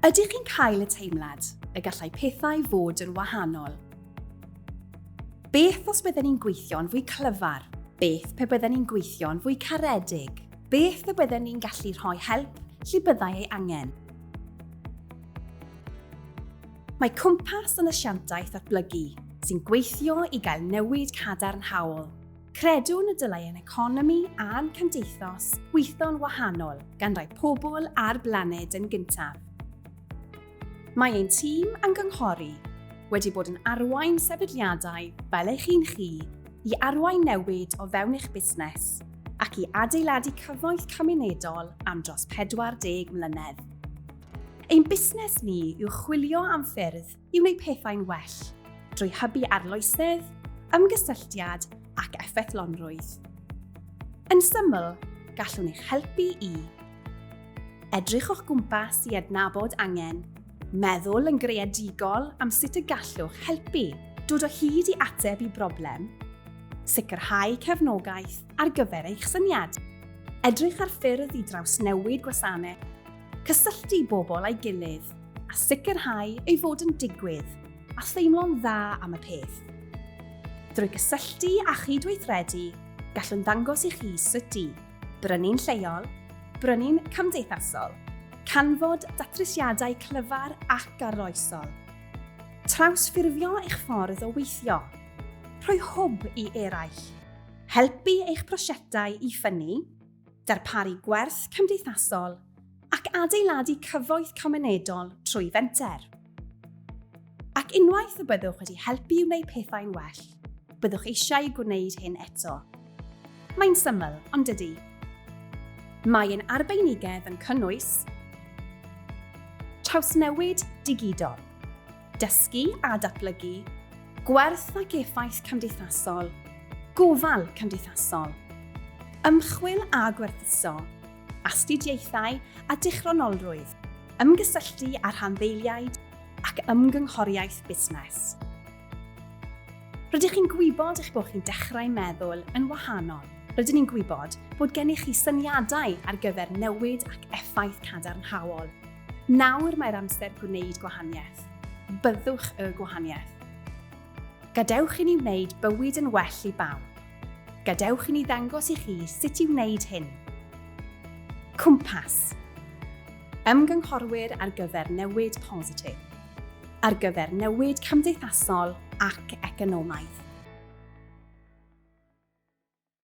Ydych chi'n cael y teimlad y gallai pethau fod yn wahanol? Beth os byddwn ni'n gweithio'n fwy clyfar? Beth pe byddwn ni'n gweithio'n fwy caredig? Beth y byddwn ni'n gallu rhoi help lle byddai ei angen? Mae Cwmpas yn asiantaeth datblygu sy'n gweithio i gael newid cadarnhaol. Credwn y dylai yn economi a'n cymdeithas weithio'n wahanol gan rai pobl a'r blaned yn gyntaf. Mae ein tîm ymgynghori wedi bod yn arwain sefydliadau fel eich chi'n chi i arwain newid o fewn eich busnes ac i adeiladu cyfoeth cymunedol am dros 40 mlynedd. Ein busnes ni yw chwilio am ffyrdd i wneud pethau'n well drwy hybu arloesedd, ymgysylltiad ac effeithlonrwydd. Yn syml, gallwn eich helpu i edrych o'ch gwmpas i adnabod angen, meddwl yn greadigol am sut y gallwch helpu dod o hyd i ateb i broblem, sicrhau cefnogaeth ar gyfer eich syniad, edrych ar ffyrdd i drawsnewid gwasanaeth, cysylltu bobl â'i gilydd a sicrhau ei fod yn digwydd a theimlo'n dda am y peth. Drwy gysylltu a chydweithredu, gallwn ddangos i chi sut i brynu'n lleol, brynu'n cymdeithasol, canfod datrysiadau clyfar ac arloesol, trawsffurfio eich ffordd o weithio, rhoi hwb i eraill, helpu eich prosiectau i ffynnu, darparu gwerth cymdeithasol ac adeiladu cyfoeth cymunedol trwy fenter. Ac unwaith y byddwch wedi helpu i wneud pethau'n well, byddwch eisiau gwneud hyn eto. Mae'n syml, ond dydy. Mae'n arbenigedd yn cynnwys trawsnewid digidol, dysgu a datblygu, gwerth ac effaith cymdeithasol, gofal cymdeithasol, ymchwil a gwerthuso, astudiaethau a dichronolrwydd, ymgysylltu a rhanddeiliaid ac ymgynghoriaeth busnes. Rydych chi'n gwybod eich bod chi'n dechrau meddwl yn wahanol. Rydyn ni'n gwybod bod gennych chi syniadau ar gyfer newid ac effaith cadarnhaol. Nawr mae'r amser gwneud gwahaniaeth. Byddwch y gwahaniaeth. Gadewch i ni wneud bywyd yn well i bawb. Gadewch i ni ddangos i chi sut i wneud hyn. Cwmpas. Ymgynghorwyr ar gyfer newid positif. Ar gyfer newid cymdeithasol ac economaidd.